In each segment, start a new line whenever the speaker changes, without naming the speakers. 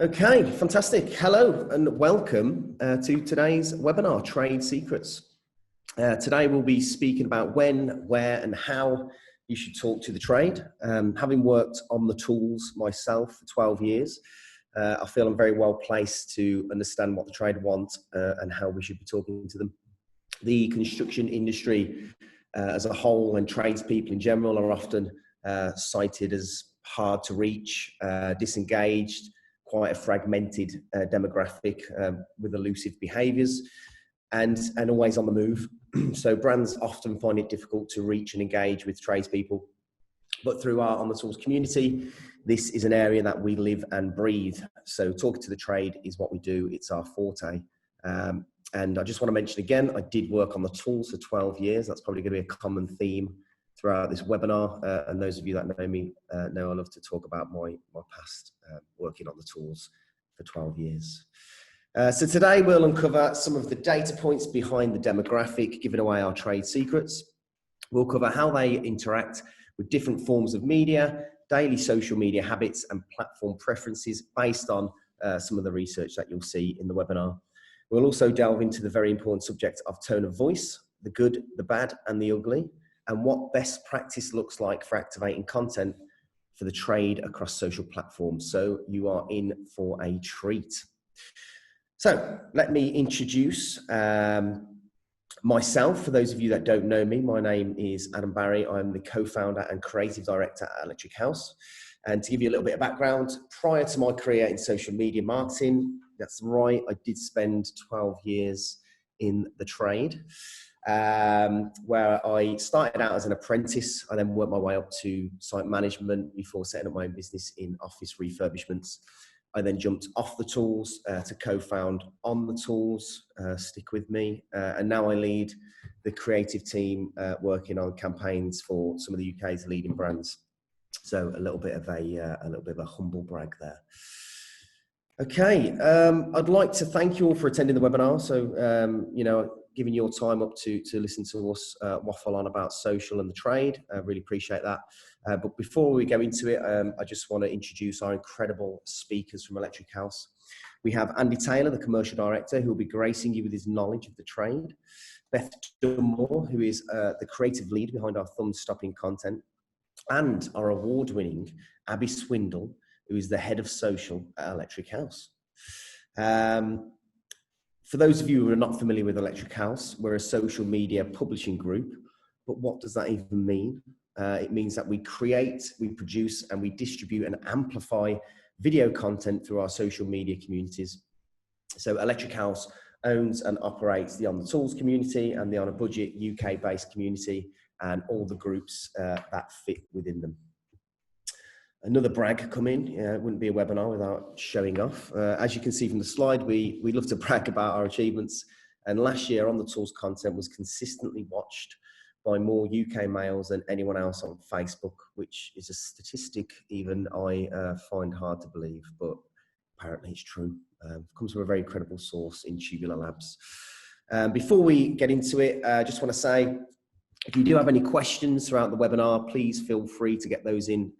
Okay, fantastic. Hello and welcome to today's webinar, Trade Secrets. Today we'll be speaking about when, where and how you should talk to the trade. Having worked on the tools myself for 12 years, I feel I'm very well placed to understand what the trade want and how we should be talking to them. The construction industry as a whole and tradespeople in general are often cited as hard to reach, disengaged, quite a fragmented demographic with elusive behaviours and always on the move. So brands often find it difficult to reach and engage with tradespeople. But through our On the Tools community, this is an area that we live and breathe. So talking to the trade is what we do. It's our forte. And I just want to mention again, I did work on the tools for 12 years. That's probably going to be a common theme throughout this webinar. And those of you that know me know I love to talk about my past working on the tools for 12 years. So today we'll uncover some of the data points behind the demographic, giving away our trade secrets. We'll cover how they interact with different forms of media, daily social media habits and platform preferences based on some of the research that you'll see in the webinar. We'll also delve into the very important subject of tone of voice, the good, the bad and the ugly, and what best practice looks like for activating content for the trade across social platforms. So you are in for a treat. So let me introduce myself. For those of you that don't know me, my name is Adam Barry. I'm the co-founder and creative director at Electric House. And to give you a little bit of background, prior to my career in social media marketing, that's right, I did spend 12 years in the trade, where I started out as an apprentice. I then worked my way up to site management before setting up my own business in office refurbishments. I then jumped off the tools to co-found On the Tools, stick with me, and now I lead the creative team working on campaigns for some of the UK's leading brands. So a little bit of a humble brag there. Okay, I'd like to thank you all for attending the webinar. So, giving your time up to listen to us waffle on about social and the trade. I really appreciate that. But before we go into it, I just want to introduce our incredible speakers from Electric House. We have Andy Taylor, the commercial director, who will be gracing you with his knowledge of the trade. Beth Dunmore, who is the creative lead behind our thumb-stopping content. And our award-winning Abby Swindle, who is the head of social at Electric House. For those of you who are not familiar with Electric House, we're a social media publishing group, but what does that even mean? It means that we create, we produce, and we distribute and amplify video content through our social media communities. So Electric House owns and operates the On the Tools community and the On a Budget UK-based community and all the groups that fit within them. Another brag coming. It wouldn't be a webinar without showing off. As you can see from the slide, we love to brag about our achievements. And last year, On the Tools content was consistently watched by more UK males than anyone else on Facebook, which is a statistic even I find hard to believe, but apparently it's true. It comes from a very credible source in Tubular Labs. Before we get into it, I just want to say, if you do have any questions throughout the webinar, please feel free to get those in.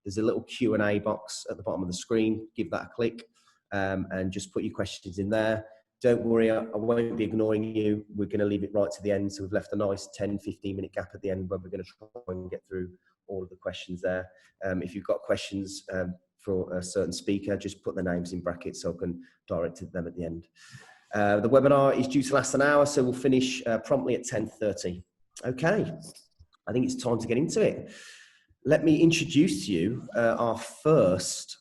There's a little Q&A box at the bottom of the screen. Give that a click and just put your questions in there. Don't worry, I won't be ignoring you. We're going to leave it right to the end. So we've left a nice 10-15 minute gap at the end where we're going to try and get through all of the questions there. If you've got questions for a certain speaker, just put their names in brackets so I can direct to them at the end. The webinar is due to last an hour, so we'll finish promptly at 10:30. Okay, I think it's time to get into it. Let me introduce to you our first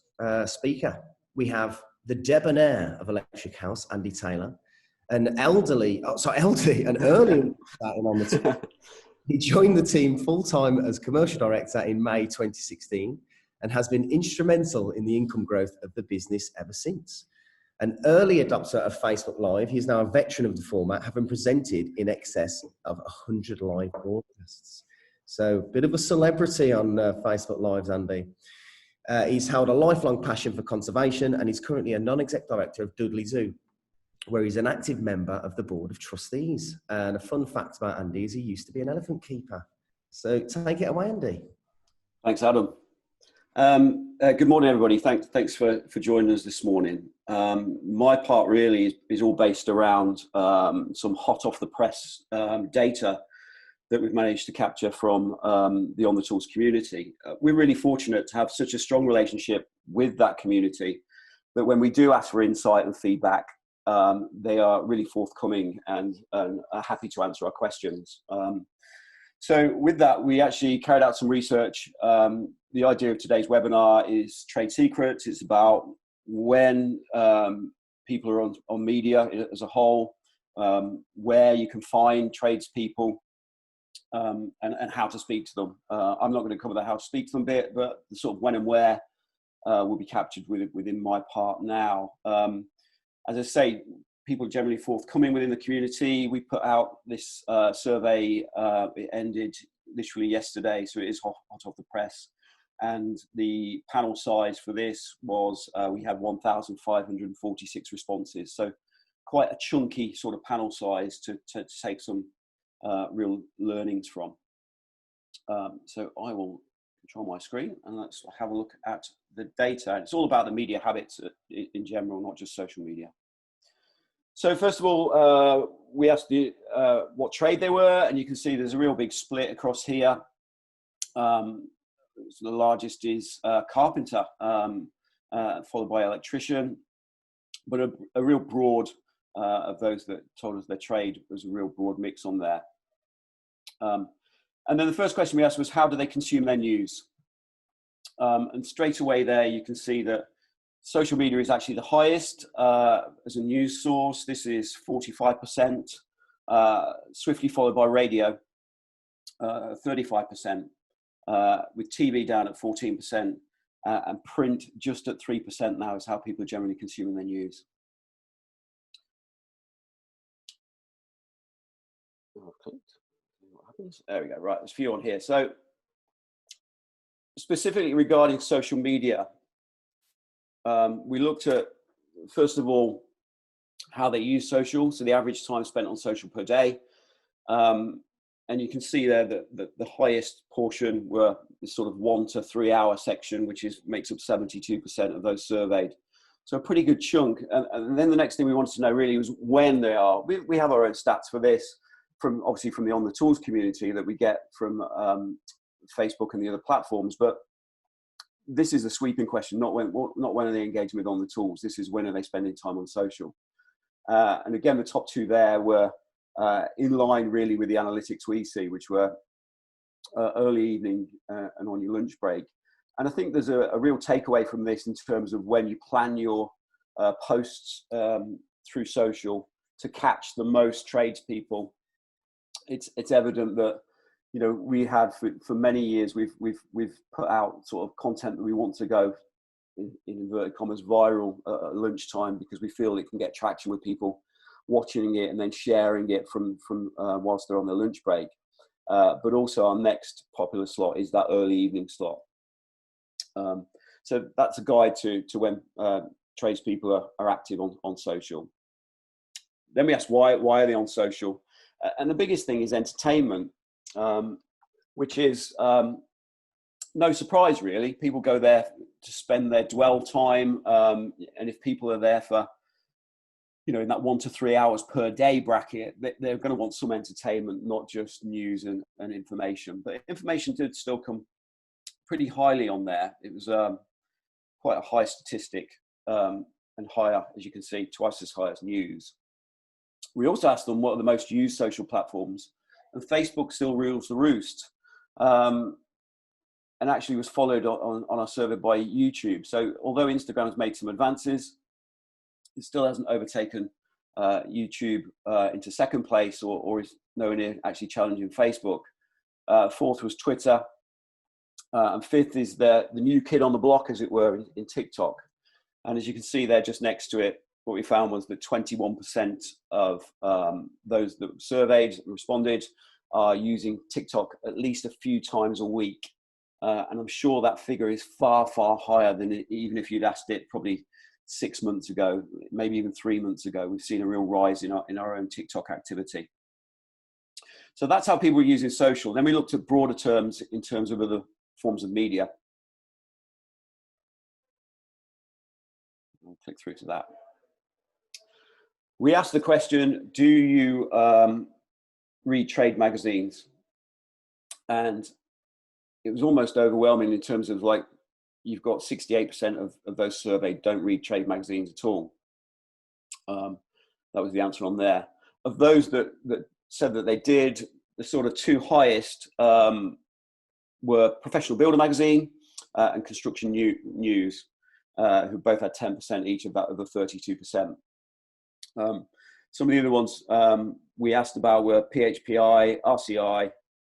speaker. We have the debonair of Electric House, Andy Taylor, an early on the team. He joined the team full-time as commercial director in May 2016 and has been instrumental in the income growth of the business ever since. An early adopter of Facebook Live, he is now a veteran of the format, having presented in excess of 100 live broadcasts. So a bit of a celebrity on Facebook Lives, Andy. He's held a lifelong passion for conservation and he's currently a non-exec director of Dudley Zoo, where he's an active member of the board of trustees. And a fun fact about Andy is he used to be an elephant keeper. So take it away, Andy.
Thanks, Adam. Good morning, everybody. Thanks for joining us this morning. My part really is all based around some hot off the press data that we've managed to capture from the On the Tools community. We're really fortunate to have such a strong relationship with that community that when we do ask for insight and feedback, they are really forthcoming and are happy to answer our questions. So with that, we actually carried out some research. The idea of today's webinar is trade secrets. It's about when people are on media as a whole, where you can find tradespeople, and how to speak to them. I'm not going to cover the how to speak to them bit, but the sort of when and where will be captured within my part now. As I say, people are generally forthcoming within the community. We put out this survey, it ended literally yesterday, so it is hot off the press. And the panel size for this was, we had 1,546 responses. So quite a chunky sort of panel size to take some real learnings from. So I will control my screen and let's have a look at the data. It's all about the media habits in general, not just social media. So first of all, we asked what trade they were, and you can see there's a real big split across here. So the largest is carpenter, followed by electrician, but a real broad of those that told us their trade was a real broad mix on there. And then the first question we asked was, how do they consume their news? And straight away there, you can see that social media is actually the highest as a news source. This is 45%, swiftly followed by radio, 35%, with TV down at 14%, and print just at 3% now is how people are generally consuming their news. Okay. What happens? There we go. Right, there's a few on here. So specifically regarding social media, we looked at, first of all, how they use social, so the average time spent on social per day. And you can see there that the highest portion were the sort of 1 to 3 hour section, which makes up 72% of those surveyed. So a pretty good chunk. And then the next thing we wanted to know really was when they are. We have our own stats for this, obviously from the On the Tools community that we get from Facebook and the other platforms, but this is a sweeping question, not when are they engaging with On the Tools. This is when are they spending time on social. And again, the top two there were in line really with the analytics we see, which were early evening and on your lunch break. And I think there's a real takeaway from this in terms of when you plan your posts through social to catch the most tradespeople. It's evident that, you know, we have for many years we've put out sort of content that we want to go in inverted commas viral at lunchtime, because we feel it can get traction with people watching it and then sharing it from whilst they're on their lunch break. But also our next popular slot is that early evening slot. So that's a guide to when tradespeople are active on social. Then we asked why are they on social, and the biggest thing is entertainment. Which is no surprise really. People go there to spend their dwell time, and if people are there for, you know, in that 1 to 3 hours per day bracket, they're going to want some entertainment, not just news and information. But information did still come pretty highly on there. It was quite a high statistic, and higher, as you can see, twice as high as news. We also asked them what are the most used social platforms, and Facebook still rules the roost, and actually was followed on our survey by YouTube. So although Instagram has made some advances, it still hasn't overtaken YouTube into second place, or is nowhere near actually challenging Facebook. Fourth was Twitter, and fifth is the new kid on the block, as it were, in TikTok. And as you can see there, just next to it, what we found was that 21% of those that were surveyed and responded are using TikTok at least a few times a week. And I'm sure that figure is far, far higher than even if you'd asked it probably 6 months ago, maybe even 3 months ago. We've seen a real rise in our own TikTok activity. So that's how people are using social. Then we looked at broader terms in terms of other forms of media. click through to that. We asked the question, do you read trade magazines? And it was almost overwhelming in terms of, like, you've got 68% of those surveyed don't read trade magazines at all. That was the answer on there. Of those that said that they did, the sort of two highest were Professional Builder magazine and Construction News, who both had 10% each of that other 32%. Some of the other ones we asked about were PHPI, RCI,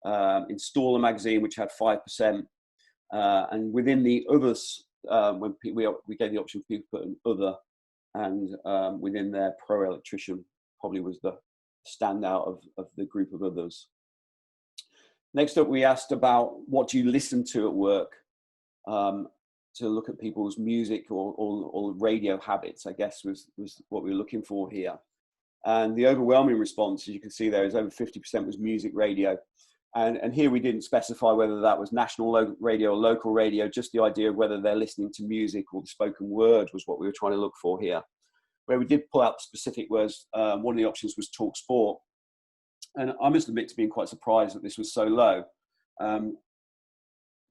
Installer magazine, which had 5%, and within the others, when we gave the option for people to put an other, and within their Pro Electrician probably was the standout of the group of others. Next up, we asked about what do you listen to at work, to look at people's music or radio habits, I guess was what we were looking for here. And the overwhelming response, as you can see there, is over 50% was music radio. And here we didn't specify whether that was national radio or local radio, just the idea of whether they're listening to music or the spoken word was what we were trying to look for here. Where we did pull out specific was, one of the options was Talk Sport. And I must admit to being quite surprised that this was so low. I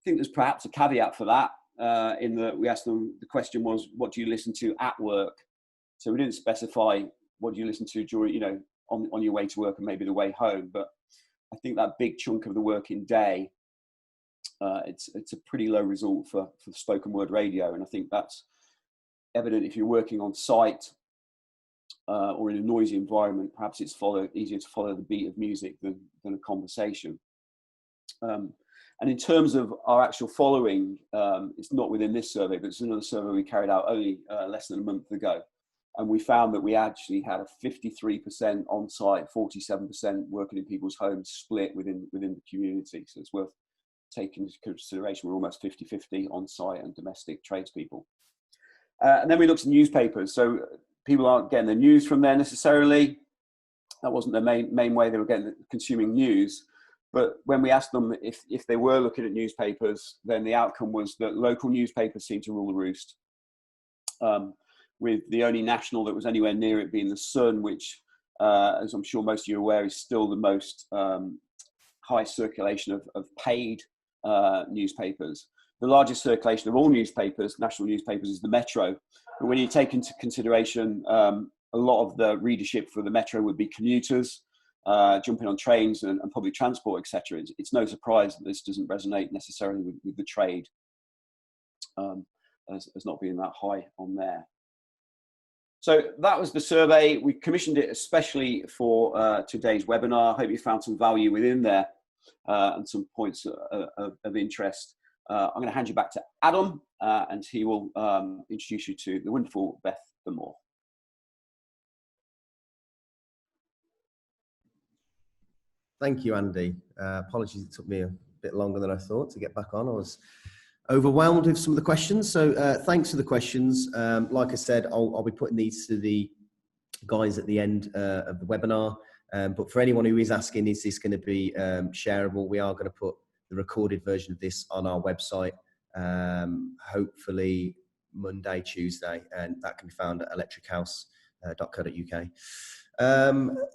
think there's perhaps a caveat for that, in that we asked them, the question was, what do you listen to at work? So we didn't specify what do you listen to during, you know, on your way to work and maybe the way home. But I think that big chunk of the working day, it's a pretty low result for spoken word radio. And I think that's evident if you're working on site or in a noisy environment. Perhaps it's easier to follow the beat of music than a conversation. And in terms of our actual following, it's not within this survey, but it's another survey we carried out only less than a month ago. And we found that we actually had a 53% on-site, 47% working in people's homes split within the community. So it's worth taking into consideration. We're almost 50-50 on-site and domestic tradespeople. And then we looked at newspapers. So people aren't getting their news from there necessarily. That wasn't the main way they were consuming news. But when we asked them if they were looking at newspapers, then the outcome was that local newspapers seemed to rule the roost. With the only national that was anywhere near it being The Sun, which, as I'm sure most of you are aware, is still the most high circulation of paid newspapers. The largest circulation of all newspapers, national newspapers, is the Metro. But when you take into consideration a lot of the readership for the Metro would be commuters, jumping on trains and public transport, etc. It's no surprise that this doesn't resonate necessarily with the trade, as not being that high on there. So that was the survey. We commissioned it especially for today's webinar. I hope you found some value within there and some points of interest. I'm going to hand you back to Adam, and he will introduce you to the wonderful Beth Moore.
Thank you, Andy. Apologies, it took me a bit longer than I thought to get back on. I was overwhelmed with some of the questions. So thanks for the questions. Like I said, I'll be putting these to the guys at the end of the webinar. But for anyone who is asking, is this going to be shareable? We are going to put the recorded version of this on our website, hopefully Monday, Tuesday, and that can be found at electrichouse.co.uk.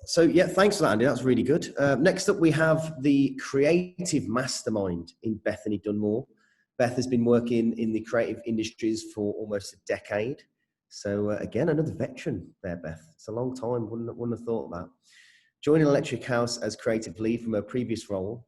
So yeah, thanks for that, Andy. That's really good. Next up, we have the creative mastermind in Bethany Dunmore. Beth has been working in the creative industries for almost a decade. So again, another veteran there, Beth. It's a long time, wouldn't have thought that. Joining Electric House as creative lead from her previous role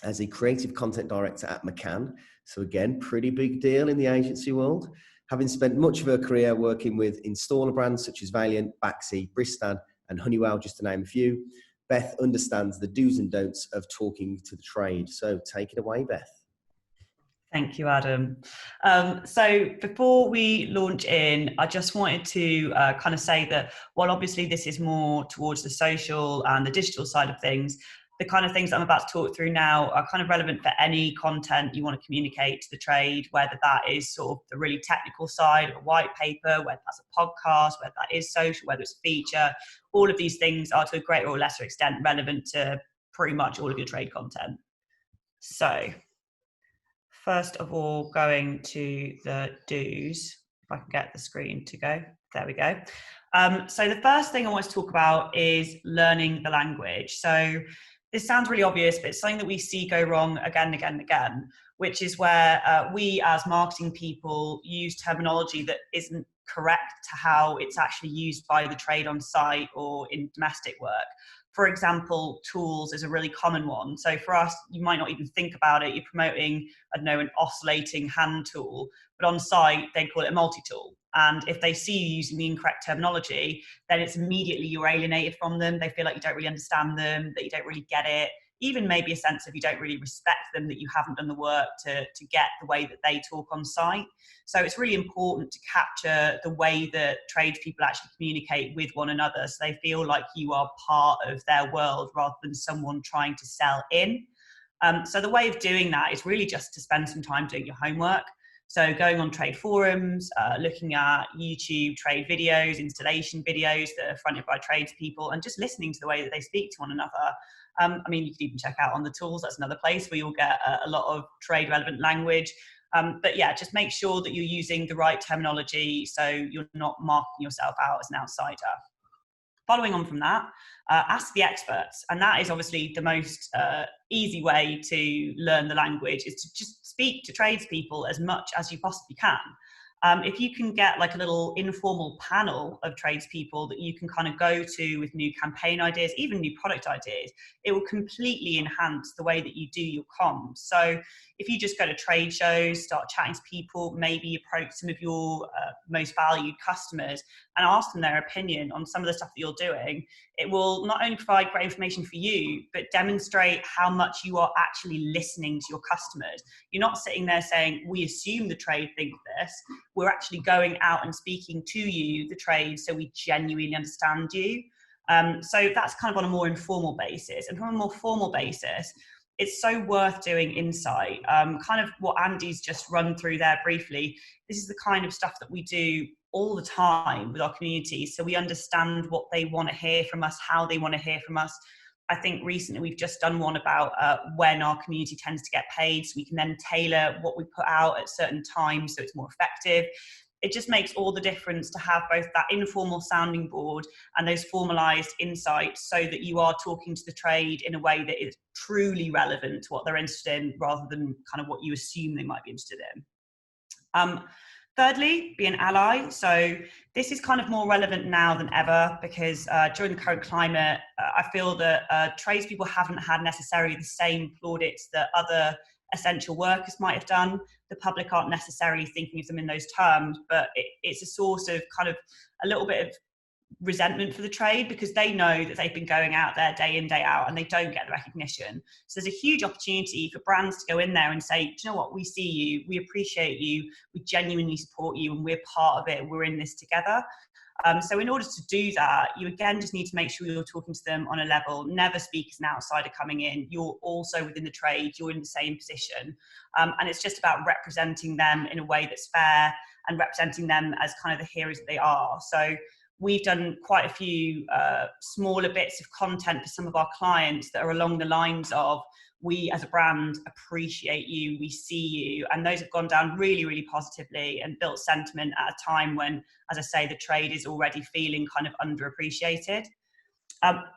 as a creative content director at McCann. So again, pretty big deal in the agency world. Having spent much of her career working with installer brands such as Valiant, Baxi, Bristan, and Honeywell, just to name a few, Beth understands the do's and don'ts of talking to the trade. So take it away, Beth.
Thank you, Adam. So before we launch in, I just wanted to kind of say that while obviously this is more towards the social and the digital side of things, the kind of things I'm about to talk through now are kind of relevant for any content you want to communicate to the trade, whether that is sort of the really technical side of a white paper, whether that's a podcast, whether that is social, whether it's a feature. All of these things are to a greater or lesser extent relevant to pretty much all of your trade content. So first of all, going to the do's. if I can get the screen to go. There we go. So the first thing I want to talk about is learning the language. So this sounds really obvious, but it's something that we see go wrong again and again and again, which is where we as marketing people use terminology that isn't correct to how it's actually used by the trade on site or in domestic work. For example, tools is a really common one. So for us, you might not even think about it. You're promoting, I don't know, an oscillating hand tool, but on site, they call it a multi-tool. And if they see you using the incorrect terminology, then it's immediately you're alienated from them. They feel like you don't really understand them, that you don't really get it. Even maybe a sense of you don't really respect them, that you haven't done the work to get the way that they talk on site. So it's really important to capture the way that tradespeople actually communicate with one another, so they feel like you are part of their world rather than someone trying to sell in. So the way of doing that is really just to spend some time doing your homework. So going on trade forums, looking at YouTube trade videos, installation videos that are fronted by tradespeople, and just listening to the way that they speak to one another. I mean, you could even check out on the tools. That's another place where you'll get a lot of trade relevant language. But yeah, just make sure that you're using the right terminology so you're not marking yourself out as an outsider. Following on from that, ask the experts. And that is obviously the most easy way to learn the language, is to just speak to tradespeople as much as you possibly can. If you can get like a little informal panel of tradespeople that you can kind of go to with new campaign ideas, even new product ideas, it will completely enhance the way that you do your comms. So if you just go to trade shows, start chatting to people, maybe approach some of your most valued customers and ask them their opinion on some of the stuff that you're doing, it will not only provide great information for you, but demonstrate how much you are actually listening to your customers. You're not sitting there saying, we assume the trade think this. We're actually going out and speaking to you, the trade, so we genuinely understand you. So that's kind of on a more informal basis. And from a more formal basis, it's so worth doing insight. Kind of what Andy's just run through there briefly. This is the kind of stuff that we do all the time with our community. So we understand what they want to hear from us, how they want to hear from us. I think recently we've just done one about when our community tends to get paid, so we can then tailor what we put out at certain times so it's more effective. It just makes all the difference to have both that informal sounding board and those formalized insights, so that you are talking to the trade in a way that is truly relevant to what they're interested in, rather than kind of what you assume they might be interested in. Thirdly, be an ally. So this is kind of more relevant now than ever, because during the current climate, I feel that tradespeople haven't had necessarily the same plaudits that other essential workers might have done. The public aren't necessarily thinking of them in those terms, but it's a source of kind of a little bit of resentment for the trade, because they know that they've been going out there day in, day out, and they don't get the recognition. So there's a huge opportunity for brands to go in there and say, do you know what, we see you, we appreciate you, we genuinely support you, and we're part of it, we're in this together. So in order to do that, you again just need to make sure you're talking to them on a level. Never speak as an outsider coming in. You're also within the trade, you're in the same position. And it's just about representing them in a way that's fair and representing them as kind of the heroes that they are. So we've done quite a few smaller bits of content for some of our clients that are along the lines of, we as a brand appreciate you, we see you, and those have gone down really, really positively and built sentiment at a time when, as I say, the trade is already feeling kind of underappreciated.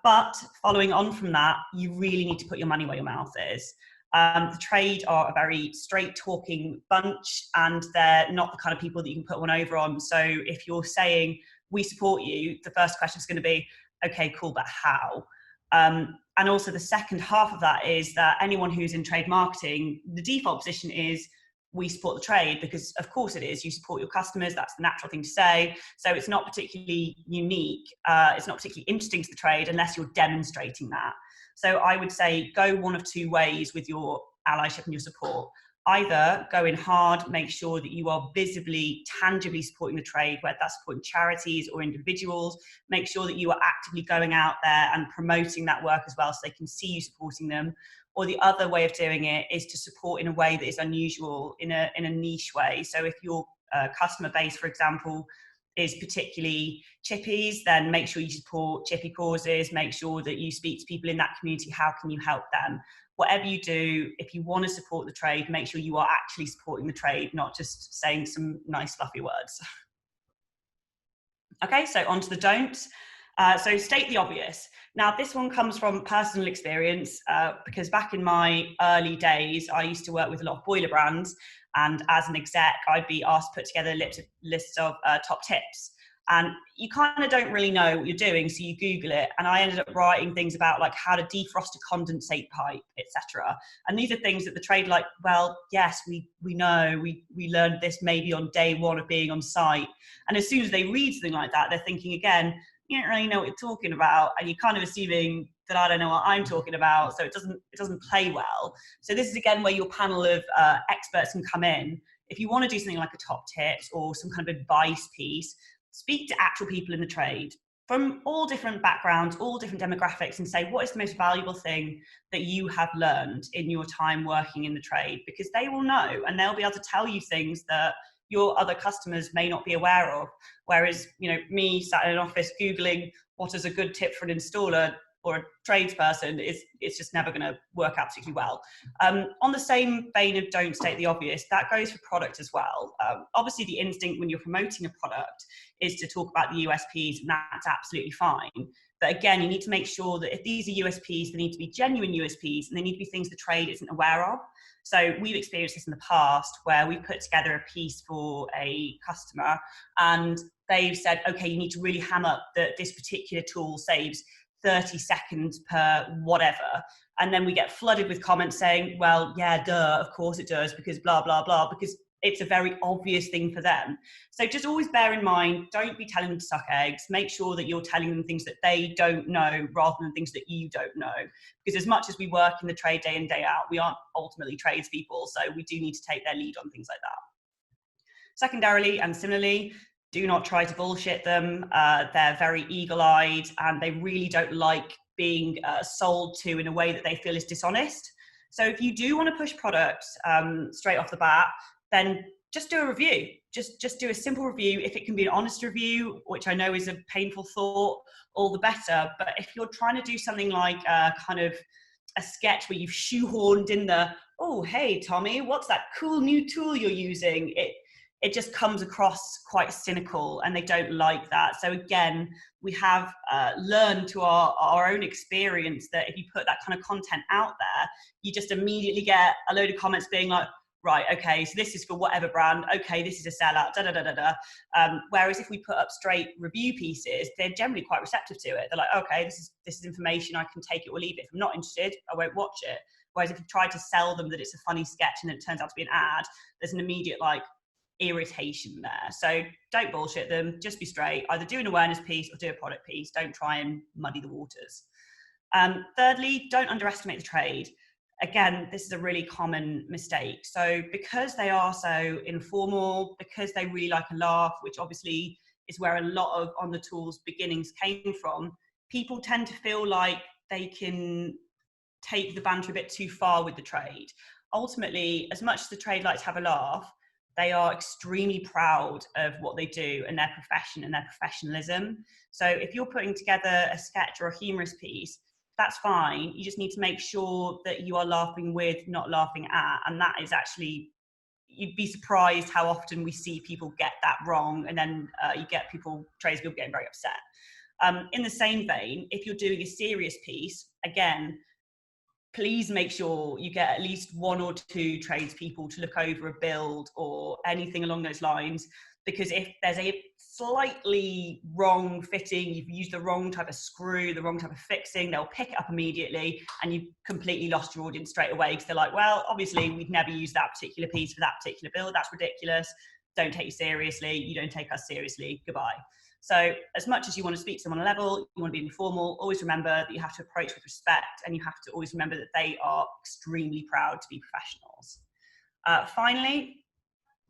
But following on from that, you really need to put your money where your mouth is. The trade are a very straight talking bunch, and they're not the kind of people that you can put one over on. So if you're saying, we support you, the first question is going to be, okay, cool, but how? And also the second half of that is that anyone who's in trade marketing, the default position is, we support the trade, because of course it is, you support your customers, that's the natural thing to say. So it's not particularly unique, it's not particularly interesting to the trade unless you're demonstrating that. So I would say go one of two ways with your allyship and your support. Either go in hard, make sure that you are visibly, tangibly supporting the trade, whether that's supporting charities or individuals. Make sure that you are actively going out there and promoting that work as well, so they can see you supporting them. Or the other way of doing it is to support in a way that is unusual, in a niche way. So if your customer base, for example, is particularly chippies, then make sure you support chippy causes, make sure that you speak to people in that community, how can you help them? Whatever you do, if you want to support the trade, make sure you are actually supporting the trade, not just saying some nice fluffy words. Okay, so on to the don'ts. So state the obvious. Now, this one comes from personal experience because back in my early days, I used to work with a lot of boiler brands. And as an exec, I'd be asked to put together a list of top tips. And you kind of don't really know what you're doing, so you Google it. And I ended up writing things about like how to defrost a condensate pipe, etc. And these are things that the trade like, well, yes, we know, we learned this maybe on day one of being on site. And as soon as they read something like that, they're thinking again, you don't really know what you're talking about, and you're kind of assuming that I don't know what I'm talking about, so it doesn't play well. So this is again where your panel of experts can come in. If you want to do something like a top tips or some kind of advice piece, speak to actual people in the trade from all different backgrounds, all different demographics, and say, what is the most valuable thing that you have learned in your time working in the trade? Because they will know, and they'll be able to tell you things that your other customers may not be aware of. Whereas, me sat in an office Googling what is a good tip for an installer or a tradesperson, it's just never going to work out particularly well. On the same vein of don't state the obvious, that goes for product as well. Obviously, the instinct when you're promoting a product is to talk about the USPs, and that's absolutely fine. But again, you need to make sure that if these are USPs, they need to be genuine USPs, and they need to be things the trade isn't aware of. So we've experienced this in the past where we put together a piece for a customer and they've said, okay, you need to really hammer that this particular tool saves 30 seconds per whatever. And then we get flooded with comments saying, well, yeah, duh, of course it does, because blah, blah, blah, because it's a very obvious thing for them. So just always bear in mind, don't be telling them to suck eggs. Make sure that you're telling them things that they don't know rather than things that you don't know. Because as much as we work in the trade day in, day out, we aren't ultimately tradespeople. So we do need to take their lead on things like that. Secondarily and similarly, do not try to bullshit them. They're very eagle-eyed and they really don't like being sold to in a way that they feel is dishonest. So if you do want to push products straight off the bat, then just do a review. Just do a simple review. If it can be an honest review, which I know is a painful thought, all the better. But if you're trying to do something like kind of a sketch where you've shoehorned in the, oh, hey, Tommy, what's that cool new tool you're using? It just comes across quite cynical and they don't like that. So again, we have learned to our own experience that if you put that kind of content out there, you just immediately get a load of comments being like, right, okay, so this is for whatever brand, okay, this is a sellout, da da da da da. Whereas if we put up straight review pieces, they're generally quite receptive to it. They're like, okay, this is information, I can take it or leave it. If I'm not interested, I won't watch it. Whereas if you try to sell them that it's a funny sketch and it turns out to be an ad, there's an immediate like irritation there. So don't bullshit them, just be straight. Either do an awareness piece or do a product piece. Don't try and muddy the waters. Thirdly, don't underestimate the trade. Again, this is a really common mistake. So because they are so informal, because they really like a laugh, which obviously is where a lot of On the Tools beginnings came from, people tend to feel like they can take the banter a bit too far with the trade. Ultimately, as much as the trade likes to have a laugh, they are extremely proud of what they do and their profession and their professionalism. So if you're putting together a sketch or a humorous piece, that's fine. You just need to make sure that you are laughing with, not laughing at. And that is actually, you'd be surprised how often we see people get that wrong. And then you get tradespeople getting very upset. In the same vein, if you're doing a serious piece, again, please make sure you get at least one or two tradespeople to look over a build or anything along those lines. Because if there's a slightly wrong fitting, you've used the wrong type of screw, the wrong type of fixing, they'll pick it up immediately and you've completely lost your audience straight away because they're like, well, obviously we'd never use that particular piece for that particular build. That's ridiculous. Don't take you seriously. You don't take us seriously. Goodbye. So as much as you want to speak to them on a level, you want to be informal, always remember that you have to approach with respect and you have to always remember that they are extremely proud to be professionals. Finally,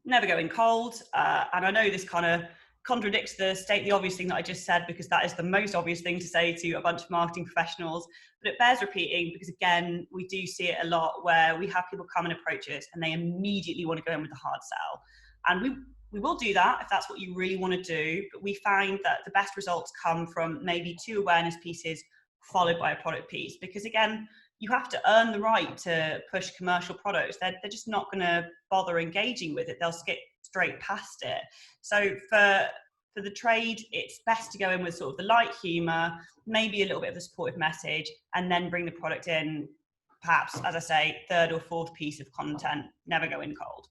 never go in cold. And I know this kind of contradicts the state the obvious thing that I just said, because that is the most obvious thing to say to a bunch of marketing professionals, but it bears repeating because again, we do see it a lot where we have people come and approach us and they immediately want to go in with a hard sell. And we will do that if that's what you really want to do, but we find that the best results come from maybe 2 awareness pieces followed by a product piece, because again, you have to earn the right to push commercial products. They're just not going to bother engaging with it. They'll skip straight past it. So for for the trade, it's best to go in with sort of the light humour, maybe a little bit of a supportive message, and then bring the product in, perhaps, as I say, third or fourth piece of content, never go in cold.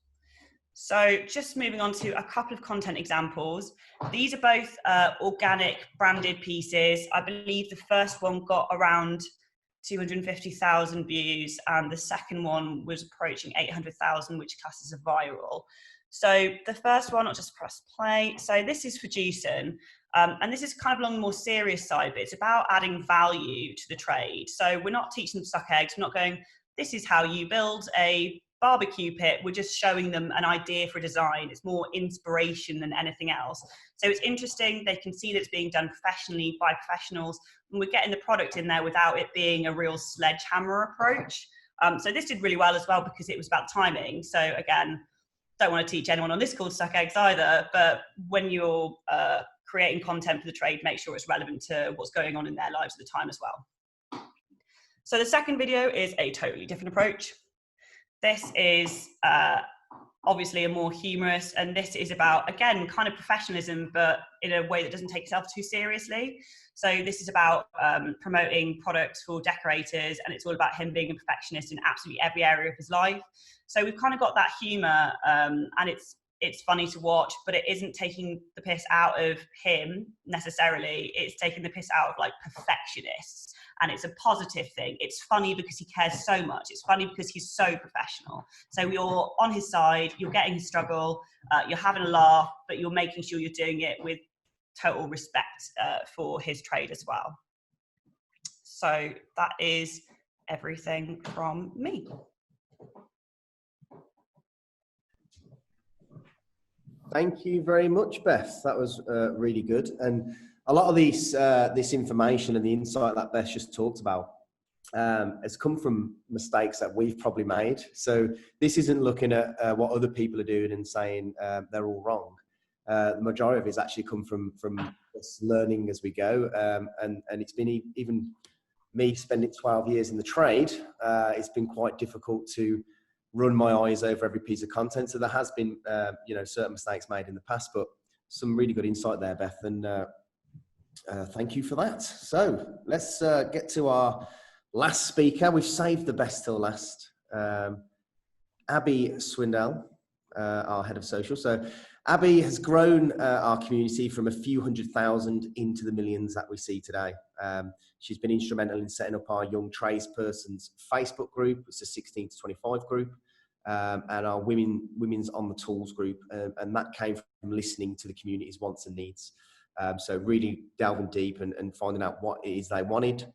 So just moving on to a couple of content examples. These are both organic branded pieces. I believe the first one got around 250,000 views and the second one was approaching 800,000, which classes as viral. So the first one, I'll just press play. So this is for Juicing, and this is kind of along the more serious side, but it's about adding value to the trade. So we're not teaching them to suck eggs. We're not going, this is how you build a barbecue pit. We're just showing them an idea for design. It's more inspiration than anything else. So it's interesting. They can see that it's being done professionally by professionals, and we're getting the product in there without it being a real sledgehammer approach. So this did really well as well because it was about timing. So again, don't want to teach anyone on this call to suck eggs either, but when you're creating content for the trade, make sure it's relevant to what's going on in their lives at the time as well. So the second video is a totally different approach. This is obviously a more humorous, and this is about, again, kind of professionalism, but in a way that doesn't take itself too seriously. So this is about promoting products for decorators, and it's all about him being a perfectionist in absolutely every area of his life. So we've kind of got that humour, and it's funny to watch, but it isn't taking the piss out of him necessarily. It's taking the piss out of like perfectionists, and it's a positive thing. It's funny because he cares so much. It's funny because he's so professional. So you're on his side, you're getting his struggle, you're having a laugh, but you're making sure you're doing it with total respect for his trade as well. So that is everything from me.
Thank you very much, Beth. That was really good. And a lot of this information and the insight that Beth just talked about has come from mistakes that we've probably made. So this isn't looking at what other people are doing and saying they're all wrong. The majority of it has actually come from us learning as we go. And it's been even me spending 12 years in the trade, it's been quite difficult to run my eyes over every piece of content. So there has been, certain mistakes made in the past, but some really good insight there, Beth. And thank you for that. So let's get to our last speaker. We've saved the best till last. Abby Swindell, our head of social. So Abby has grown our community from a few 100,000 into the millions that we see today. She's been instrumental in setting up our Young Tradespersons Facebook group. It's a 16 to 25 group, and our Women's on the Tools group. And that came from listening to the community's wants and needs. So really delving deep and finding out what it is they wanted,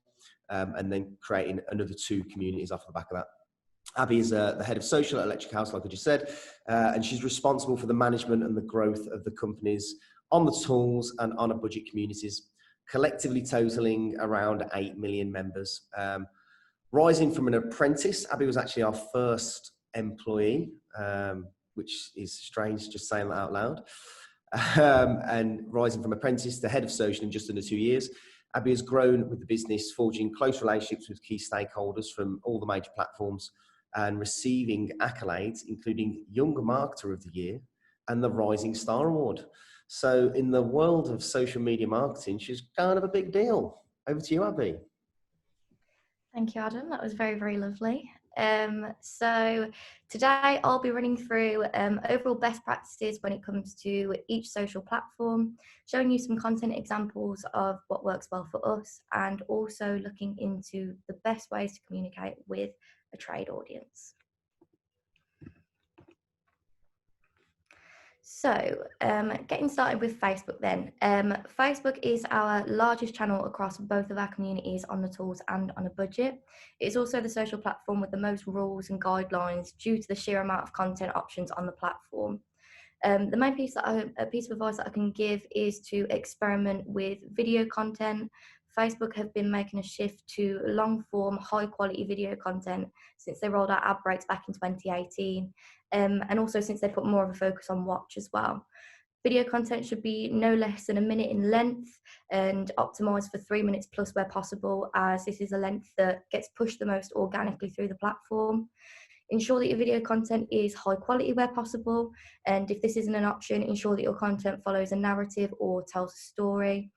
and then creating another 2 communities off the back of that. Abby is the head of social at Electric House, like I just said, and she's responsible for the management and the growth of the companies on the tools and on a budget communities, collectively totaling around 8 million members. Rising from an apprentice, Abby was actually our first employee, which is strange just saying that out loud. And rising from apprentice to head of social in just under 2 years, Abby has grown with the business, forging close relationships with key stakeholders from all the major platforms and receiving accolades, including Young Marketer of the Year and the Rising Star Award. So in the world of social media marketing, she's kind of a big deal. Over to you, Abby.
Thank you, Adam. That was very, very lovely. So today I'll be running through overall best practices when it comes to each social platform, showing you some content examples of what works well for us, and also looking into the best ways to communicate with a trade audience. So getting started with Facebook then. Facebook is our largest channel across both of our communities on the tools and on a budget. It's also the social platform with the most rules and guidelines due to the sheer amount of content options on the platform. The main piece of advice that I can give is to experiment with video content. Facebook have been making a shift to long-form, high-quality video content since they rolled out ad breaks back in 2018, and also since they put more of a focus on watch as well. Video content should be no less than a minute in length and optimised for 3 minutes plus where possible, as this is a length that gets pushed the most organically through the platform. Ensure that your video content is high quality where possible, and if this isn't an option, ensure that your content follows a narrative or tells a story.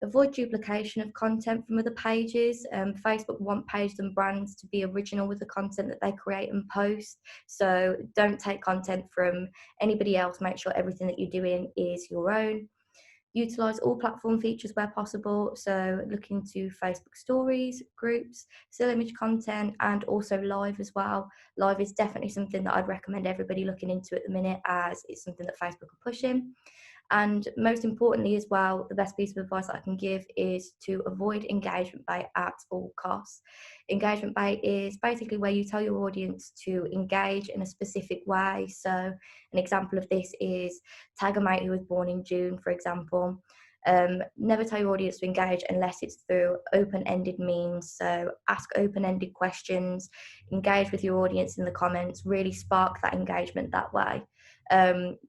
Avoid duplication of content from other pages. Facebook want pages and brands to be original with the content that they create and post. So don't take content from anybody else. Make sure everything that you're doing is your own. Utilise all platform features where possible. So look into Facebook stories, groups, still image content, and also live as well. Live is definitely something that I'd recommend everybody looking into at the minute, as it's something that Facebook are pushing. And most importantly as well, the best piece of advice I can give is to avoid engagement bait at all costs. Engagement bait is basically where you tell your audience to engage in a specific way. So an example of this is tag a mate who was born in June, for example. Never tell your audience to engage unless it's through open-ended means. So ask open-ended questions, engage with your audience in the comments, really spark that engagement that way.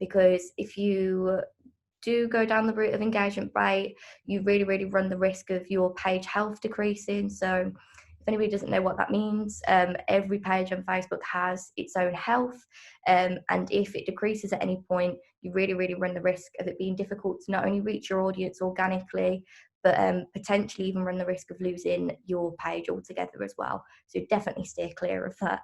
Because if you do go down the route of engagement bait, you really run the risk of your page health decreasing. So if anybody doesn't know what that means, every page on Facebook has its own health, and if it decreases at any point, you really run the risk of it being difficult to not only reach your audience organically, but potentially even run the risk of losing your page altogether as well. So definitely steer clear of that.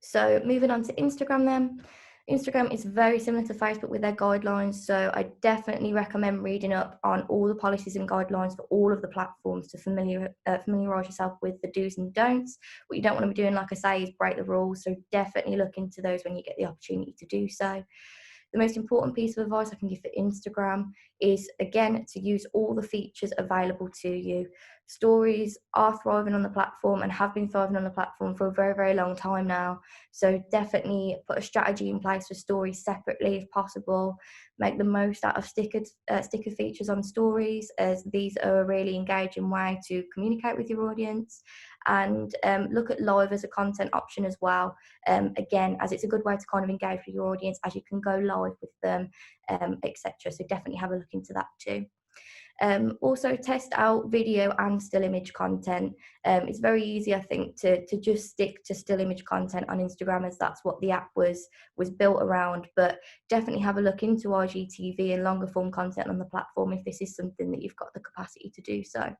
So moving on to Instagram then. Instagram is very similar to Facebook with their guidelines, so I definitely recommend reading up on all the policies and guidelines for all of the platforms to familiarise yourself with the do's and don'ts. What you don't want to be doing, like I say, is break the rules, so definitely look into those when you get the opportunity to do so. The most important piece of advice I can give for Instagram is, again, to use all the features available to you. Stories are thriving on the platform and have been thriving on the platform for a very long time now. So definitely put a strategy in place for stories separately if possible. Make the most out of sticker features on stories, as these are a really engaging way to communicate with your audience. And look at live as a content option as well, again, as it's a good way to kind of engage with your audience as you can go live with them, etc. So definitely have a look into that too. Also test out video and still image content. It's very easy, I think, to just stick to still image content on Instagram, as that's what the app was built around, but definitely have a look into IGTV and longer form content on the platform if this is something that you've got the capacity to do so.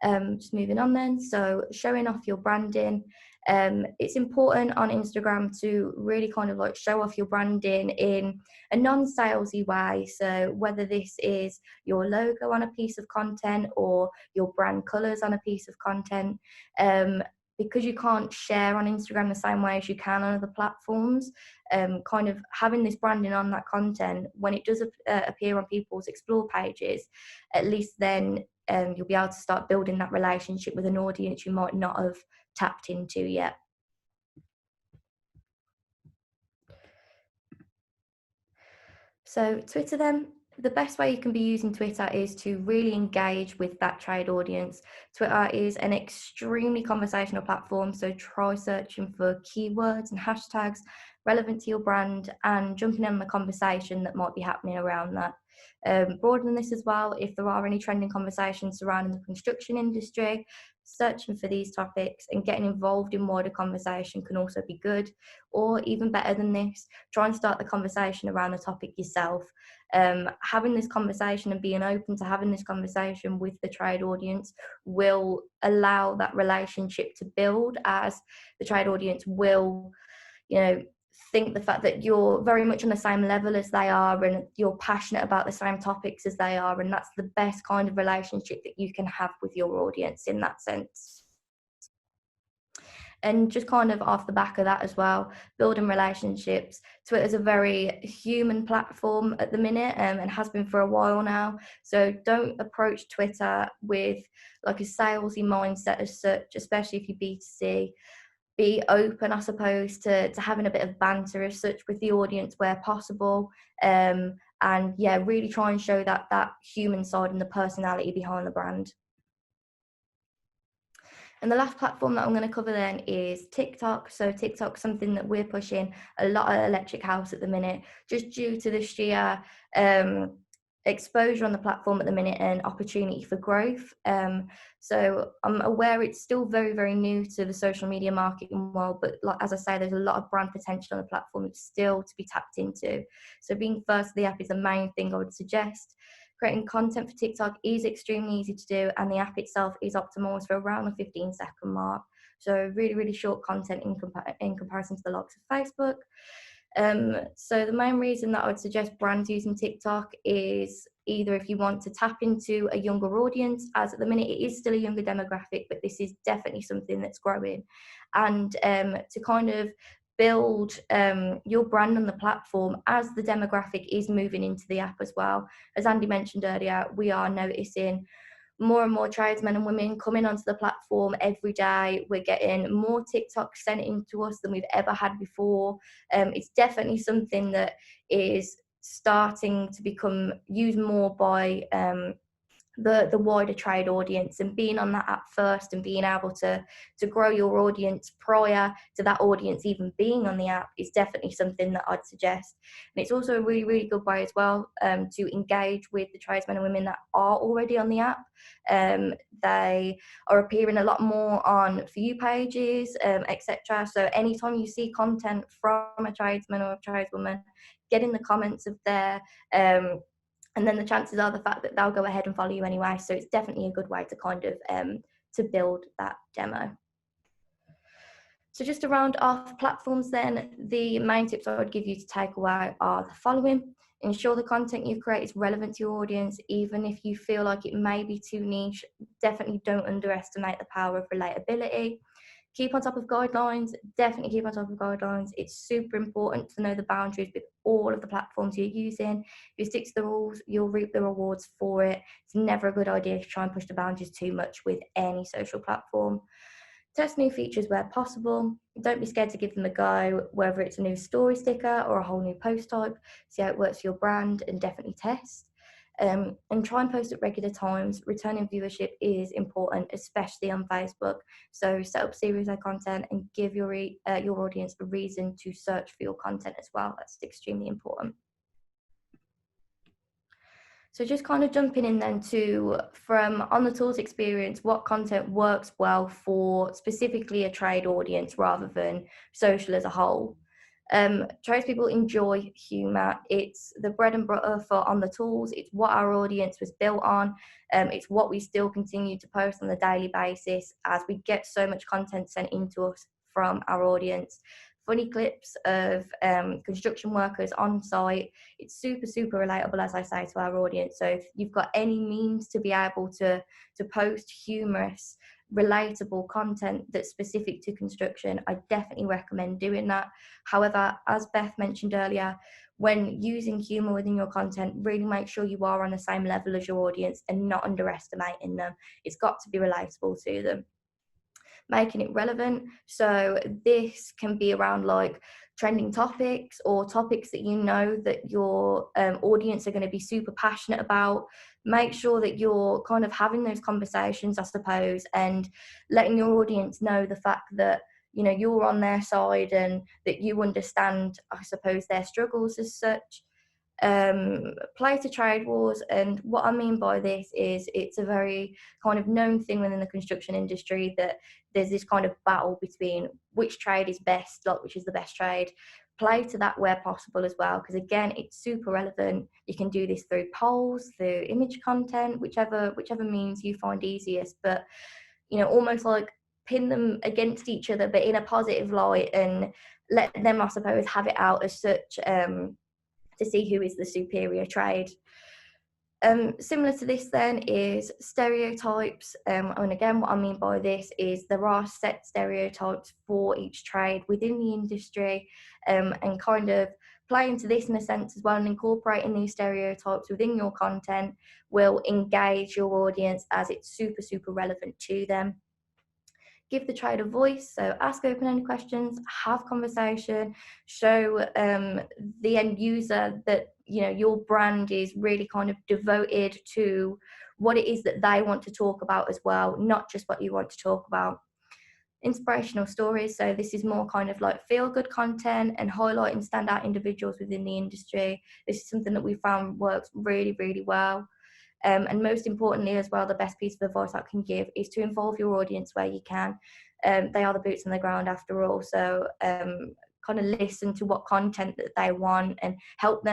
Just moving on then, so showing off your branding. It's important on Instagram to really kind of like show off your branding in a non-salesy way. So whether this is your logo on a piece of content or your brand colors on a piece of content, because you can't share on Instagram the same way as you can on other platforms, kind of having this branding on that content, when it does appear on people's explore pages, at least then you'll be able to start building that relationship with an audience you might not have tapped into yet. So Twitter then, the best way you can be using Twitter is to really engage with that trade audience. Twitter is an extremely conversational platform, so try searching for keywords and hashtags relevant to your brand and jumping in on the conversation that might be happening around that. Broaden this as well, if there are any trending conversations surrounding the construction industry, searching for these topics and getting involved in wider conversation can also be good. Or even better than this, try and start the conversation around the topic yourself. Having this conversation and being open to having this conversation with the trade audience will allow that relationship to build, as the trade audience will, think the fact that you're very much on the same level as they are and you're passionate about the same topics as they are, and that's the best kind of relationship that you can have with your audience in that sense. And just kind of off the back of that as well, building relationships. Twitter's a very human platform at the minute, and has been for a while now. So don't approach Twitter with like a salesy mindset as such, especially if you're B2C. Be open, I suppose, to having a bit of banter as such with the audience where possible. And yeah, really try and show that human side and the personality behind the brand. And the last platform that I'm going to cover then is TikTok. So TikTok's something that we're pushing a lot at Electric House at the minute, just due to the sheer exposure on the platform at the minute and opportunity for growth. So I'm aware it's still very, very new to the social media marketing world, but like, as I say, there's a lot of brand potential on the platform that's still to be tapped into. So being first to the app is the main thing I would suggest. Creating content for TikTok is extremely easy to do, and the app itself is optimized for around the 15-second mark. So really, really short content in comparison to the likes of Facebook. So the main reason that I would suggest brands using TikTok is either if you want to tap into a younger audience, as at the minute it is still a younger demographic, but this is definitely something that's growing, and to kind of build your brand on the platform as the demographic is moving into the app as well. As Andy mentioned earlier, we are noticing more and more tradesmen and women coming onto the platform every day. We're getting more TikTok sent into us than we've ever had before. It's definitely something that is starting to become used more by the wider trade audience, and being on that app first and being able to grow your audience prior to that audience even being on the app is definitely something that I'd suggest. And it's also a really, really good way as well to engage with the tradesmen and women that are already on the app. They are appearing a lot more on For You pages, etc. So anytime you see content from a tradesman or a tradeswoman, get in the comments of their and then the chances are the fact that they'll go ahead and follow you anyway. So it's definitely a good way to kind of to build that demo. So just to round off platforms then, the main tips I would give you to take away are the following. Ensure the content you create is relevant to your audience, even if you feel like it may be too niche. Definitely don't underestimate the power of relatability. Keep on top of guidelines, definitely keep on top of guidelines. It's super important to know the boundaries with all of the platforms you're using. If you stick to the rules, you'll reap the rewards for it. It's never a good idea to try and push the boundaries too much with any social platform. Test new features where possible. Don't be scared to give them a go, whether it's a new story sticker or a whole new post type. See how it works for your brand and definitely test. And try and post at regular times. Returning viewership is important, especially on Facebook. So set up series of content and give your audience a reason to search for your content as well. That's extremely important. So just kind of jumping in then to, from On The Tools experience, what content works well for specifically a trade audience rather than social as a whole. Tradespeople enjoy humour. It's the bread and butter for On The Tools. It's what our audience was built on. It's what we still continue to post on a daily basis as we get so much content sent into us from our audience. Funny clips of construction workers on site. It's super, super relatable, as I say, to our audience. So if you've got any means to be able to post humorous, relatable content that's specific to construction, I definitely recommend doing that. However, as Beth mentioned earlier, when using humour within your content, really make sure you are on the same level as your audience and not underestimating them. It's got to be relatable to them. Making it relevant. So this can be around like trending topics or topics that you know that your audience are going to be super passionate about. Make sure that you're kind of having those conversations, I suppose, and letting your audience know the fact that, you know, you're on their side and that you understand, I suppose, their struggles as such. Play to trade wars, and what I mean by this is it's a very kind of known thing within the construction industry that there's this kind of battle between which trade is best, like which is the best trade. Play to that where possible as well, because again, it's super relevant. You can do this through polls, through image content, whichever means you find easiest, but you know, almost like pin them against each other, but in a positive light, and let them, I suppose, have it out as such, to see who is the superior trade. Similar to this then is stereotypes, and again what I mean by this is there are set stereotypes for each trade within the industry, and kind of playing to this in a sense as well, and incorporating these stereotypes within your content will engage your audience as it's super, super relevant to them. Give the trade a voice, so ask open-ended questions, have conversation, show the end user that, you know, your brand is really kind of devoted to what it is that they want to talk about as well, not just what you want to talk about. Inspirational stories. So this is more kind of like feel-good content and highlighting standout individuals within the industry. This is something that we found works really, really well. And most importantly as well, the best piece of advice I can give is to involve your audience where you can. They are the boots on the ground after all. So kind of listen to what content that they want and help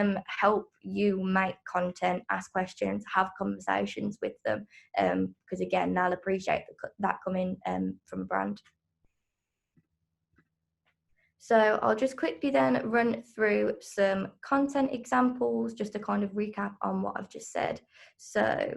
you make content, ask questions, have conversations with them. Because again, they'll appreciate that coming from a brand. So I'll just quickly then run through some content examples just to kind of recap on what I've just said. So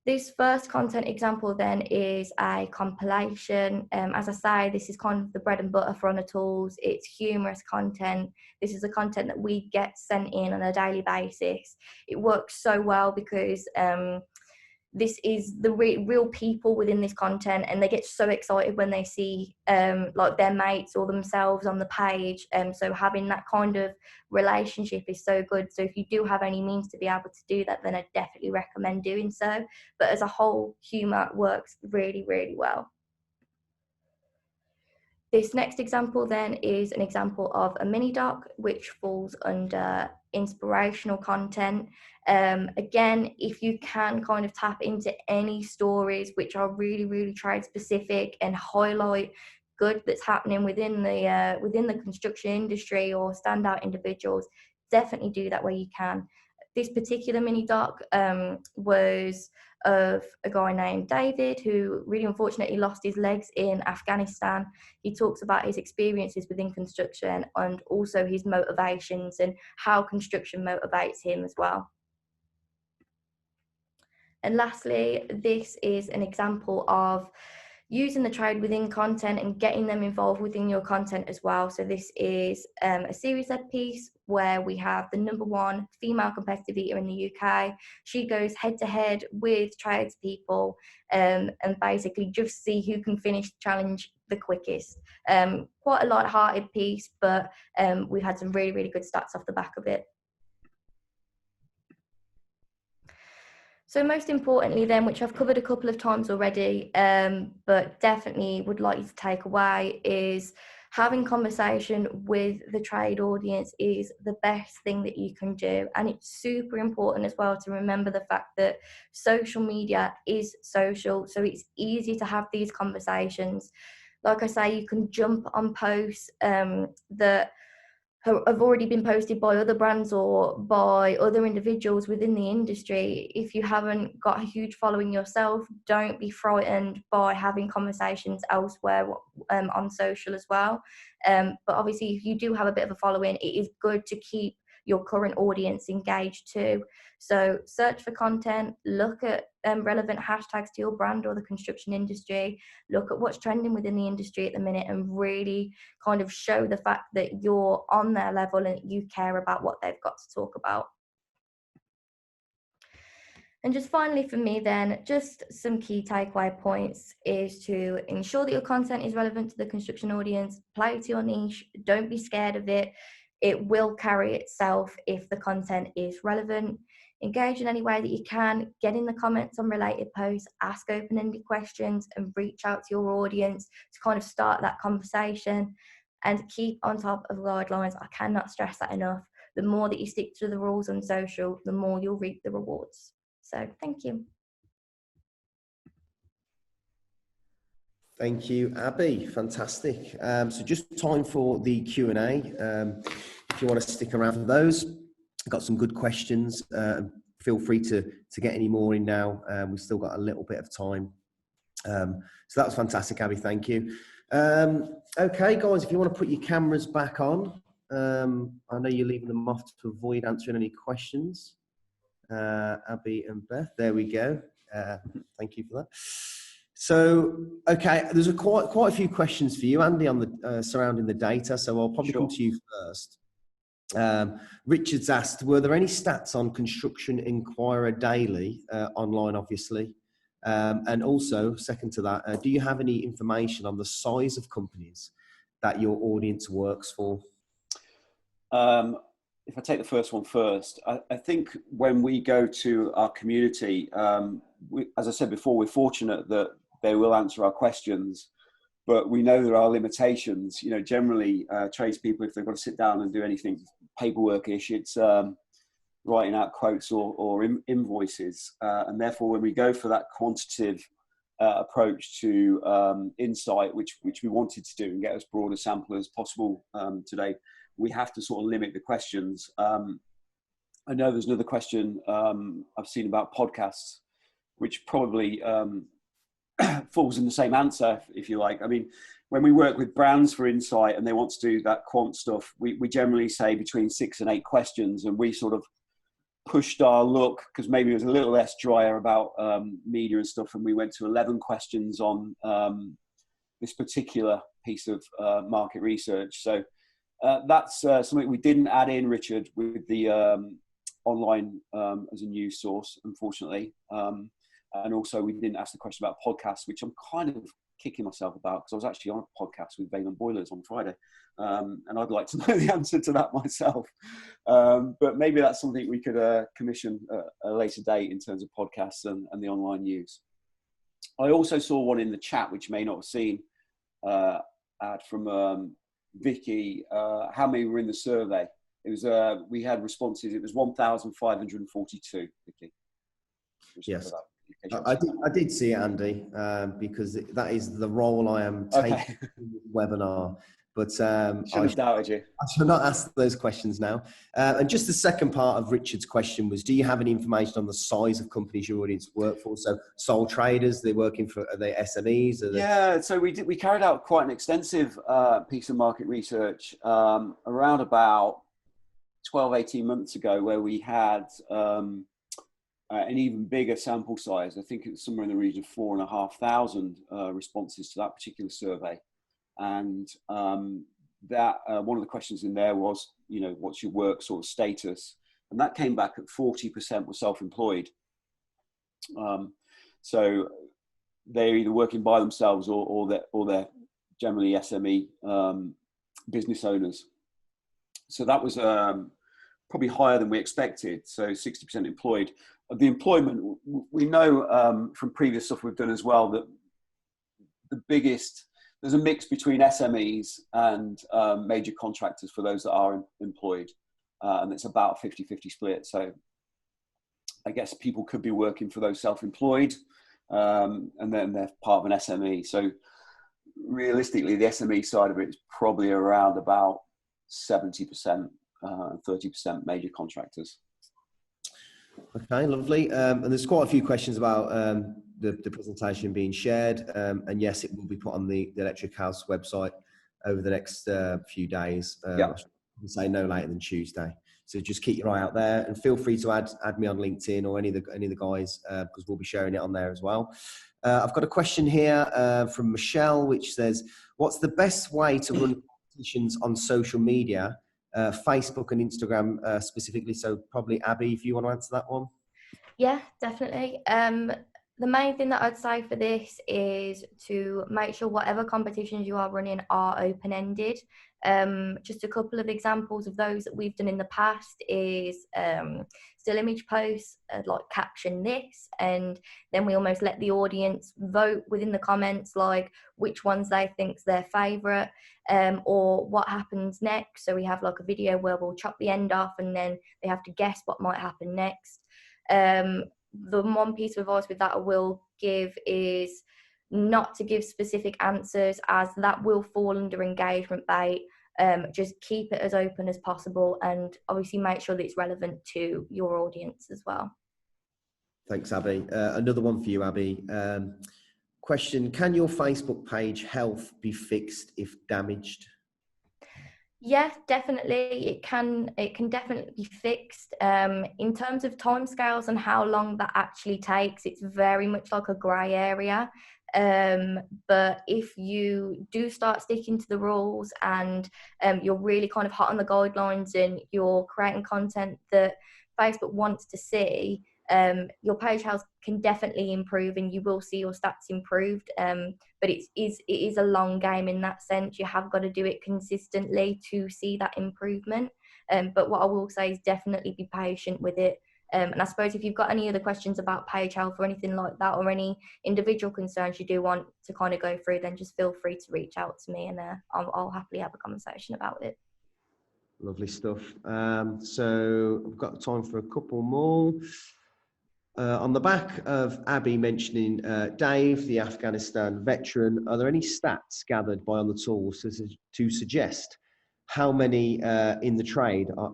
this first content example then is a compilation. As I say, this is kind of the bread and butter for On the Tools. It's humorous content. This is the content that we get sent in on a daily basis. It works so well because this is the real people within this content, and they get so excited when they see like their mates or themselves on the page. So having that kind of relationship is so good. So if you do have any means to be able to do that, then I definitely recommend doing so. But as a whole, humour works really, really well. This next example then is an example of a mini doc, which falls under inspirational content. Again, if you can kind of tap into any stories which are really, really trade specific and highlight good that's happening within the construction industry or standout individuals, definitely do that where you can. This particular mini doc was of a guy named David who really unfortunately lost his legs in Afghanistan. He talks about his experiences within construction and also his motivations and how construction motivates him as well. And lastly, this is an example of using the trade within content and getting them involved within your content as well. So this is a Series Z piece where we have the #1 female competitive eater in the UK. She goes head to head with tradespeople and basically just see who can finish the challenge the quickest. Quite a light-hearted piece, but we've had some really, really good stats off the back of it. So most importantly then, which I've covered a couple of times already, but definitely would like you to take away, is having conversation with the trade audience is the best thing that you can do. And it's super important as well to remember the fact that social media is social, so it's easy to have these conversations. Like I say, you can jump on posts that have already been posted by other brands or by other individuals within the industry. If you haven't got a huge following yourself, don't be frightened by having conversations elsewhere on social as well. But obviously, if you do have a bit of a following, it is good to keep your current audience engaged too. So search for content, look at relevant hashtags to your brand or the construction industry, look at what's trending within the industry at the minute and really kind of show the fact that you're on their level and you care about what they've got to talk about. And just finally for me then, just some key takeaway points is to ensure that your content is relevant to the construction audience, play to your niche, don't be scared of it. It will carry itself if the content is relevant. Engage in any way that you can, get in the comments on related posts, ask open-ended questions and reach out to your audience to kind of start that conversation and keep on top of guidelines. I cannot stress that enough. The more that you stick to the rules on social, the more you'll reap the rewards. So thank you.
Thank you, Abby. Fantastic. So just time for the Q&A. If you want to stick around for those, I've got some good questions. Feel free to get any more in now. We've still got a little bit of time. So that was fantastic, Abby. Thank you. Okay, guys, if you want to put your cameras back on, I know you're leaving them off to avoid answering any questions. Abby and Beth, there we go. Thank you for that. So, okay, there's quite a few questions for you, Andy, on the surrounding the data. So I'll probably come to you first. Richard's asked, were there any stats on Construction Inquirer Daily, online obviously? And also, second to that, do you have any information on the size of companies that your audience works for?
If I take the first one first, I think when we go to our community, as I said before, we're fortunate that they will answer our questions. but we know there are limitations. You know, generally tradespeople, if they've got to sit down and do anything paperwork-ish, it's writing out quotes or invoices. And therefore, when we go for that quantitative approach to insight, which we wanted to do and get as broad a sample as possible today, we have to sort of limit the questions. I know there's another question I've seen about podcasts, which probably falls in the same answer, if you like. I mean, when we work with brands for insight and they want to do that quant stuff, we generally say between 6 and 8 questions, and we sort of pushed our look, because maybe it was a little less drier about media and stuff, and we went to 11 questions on this particular piece of market research. So that's something we didn't add in, Richard, with the online as a news source, unfortunately. And also we didn't ask the question about podcasts, which I'm kind of kicking myself about, because I was actually on a podcast with Valen Boilers on Friday. And I'd like to know the answer to that myself. But maybe that's something we could commission at a later date in terms of podcasts and the online news. I also saw one in the chat, which you may not have seen, ad from Vicky, how many were in the survey. It was, we had responses, it was 1,542, Vicky.
Yes. I did see it, Andy, because that is the role I am taking in this webinar. But I shall not ask those questions now. And just the second part of Richard's question was, do you have any information on the size of companies your audience work for? So sole traders, they're working for, are they SMEs?
Yeah, so we carried out quite an extensive piece of market research around about 12, 18 months ago, where we had an even bigger sample size. I think it was somewhere in the region of 4,500 responses to that particular survey. And that one of the questions in there was, you know, what's your work sort of status? And that came back at 40% were self-employed. So they're either working by themselves or they're generally SME business owners. So that was probably higher than we expected. So 60% employed. The employment, we know from previous stuff we've done as well, that the biggest, there's a mix between SMEs and major contractors for those that are employed. And it's about 50-50 split. So I guess people could be working for those self-employed and then they're part of an SME. So realistically, the SME side of it is probably around about 70%, 30% major contractors.
Okay, lovely. And there's quite a few questions about the presentation being shared. And yes, it will be put on the Electric House website over the next few days. I should say no later than Tuesday. So just keep your eye out there, and feel free to add me on LinkedIn or any of the guys, because we'll be sharing it on there as well. I've got a question here from Michelle, which says, what's the best way to run competitions on social media? Facebook and Instagram specifically. So probably Abby, if you want to answer that one.
Yeah, definitely. The main thing that I'd say for this is to make sure whatever competitions you are running are open-ended. Just a couple of examples of those that we've done in the past is still image posts, like caption this, and then we almost let the audience vote within the comments, like which ones they think's their favourite, or what happens next. So we have like a video where we'll chop the end off and then they have to guess what might happen next. The one piece of advice with that I will give is not to give specific answers, as that will fall under engagement bait. Just keep it as open as possible, and obviously make sure that it's relevant to your audience as well.
Thanks, Abby. Another one for you, Abby. Question, can your Facebook page health be fixed if damaged?
Yeah, definitely. It can definitely be fixed. In terms of timescales and how long that actually takes, it's very much like a grey area. But if you do start sticking to the rules and you're really kind of hot on the guidelines and you're creating content that Facebook wants to see, your page health can definitely improve and you will see your stats improved. But it is a long game in that sense. You have got to do it consistently to see that improvement. But what I will say is definitely be patient with it. And I suppose if you've got any other questions about page health or anything like that, or any individual concerns you do want to kind of go through, then just feel free to reach out to me, and I'll happily have a conversation about it.
Lovely stuff. So we've got time for a couple more. On the back of Abby mentioning Dave, the Afghanistan veteran, are there any stats gathered by On the Tools to suggest how many in the trade are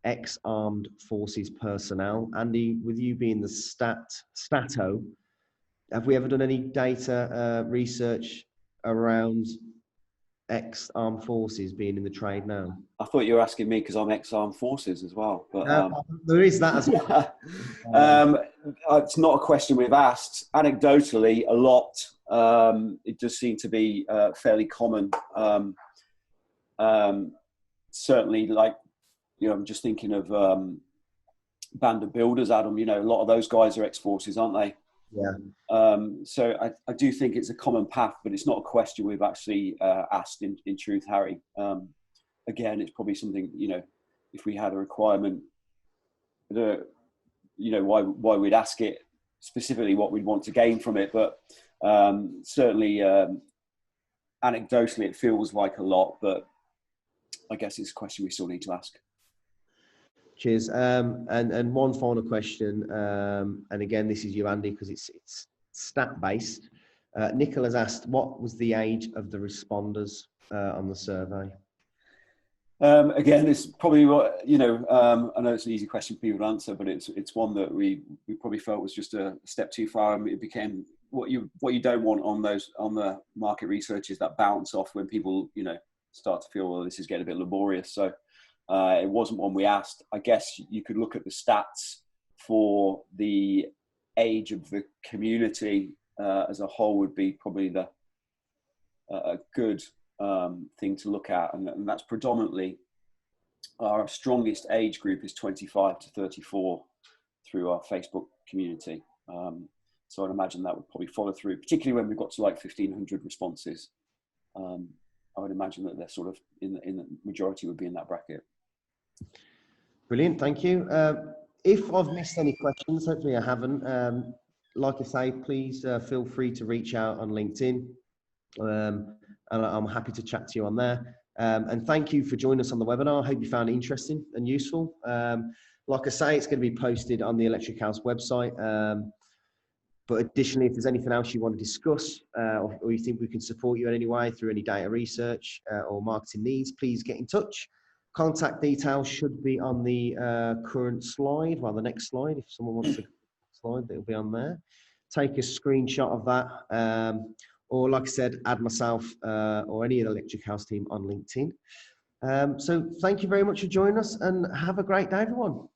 ex-armed forces personnel? Andy, with you being the stato, have we ever done any data research around ex-armed forces being in the trade now?
I thought you were asking me because I'm ex-armed forces as well. But
there is that as well.
It's not a question we've asked. Anecdotally, a lot. It does seem to be fairly common. Certainly, like, you know, I'm just thinking of Band of Builders, Adam. You know, a lot of those guys are ex-forces, aren't they?
Yeah.
So I do think it's a common path, but it's not a question we've actually asked in truth, Harry. Again, it's probably something, you know, if we had a requirement, you know, why we'd ask it specifically, what we'd want to gain from it. But certainly, anecdotally, it feels like a lot, but I guess it's a question we still need to ask.
Cheers. And one final question, and again, this is you, Andy, because it's stat based. Nicola has asked, what was the age of the responders on the survey?
Again, it's probably what, you know, I know it's an easy question for people to answer, but it's one that we probably felt was just a step too far, and it became what you don't want on the market research is that bounce off when people, you know, start to feel, well, this is getting a bit laborious. So it wasn't one we asked. I guess you could look at the stats for the age of the community as a whole would be probably a good thing to look at, and that's predominantly our strongest age group is 25 to 34 through our Facebook community. So I'd imagine that would probably follow through, particularly when we've got to like 1,500 responses. I would imagine that they're sort of in the majority would be in that bracket.
Brilliant, thank you. If I've missed any questions, hopefully I haven't. Like I say, please feel free to reach out on LinkedIn, and I'm happy to chat to you on there. And thank you for joining us on the webinar. I hope you found it interesting and useful. Like I say, it's going to be posted on the Electric House website. But additionally, if there's anything else you want to discuss or you think we can support you in any way through any data research or marketing needs, please get in touch. Contact details should be on the current slide, well, the next slide. If someone wants to slide, it'll be on there. Take a screenshot of that. Or like I said, add myself or any of the Electric House team on LinkedIn. So thank you very much for joining us, and have a great day, everyone.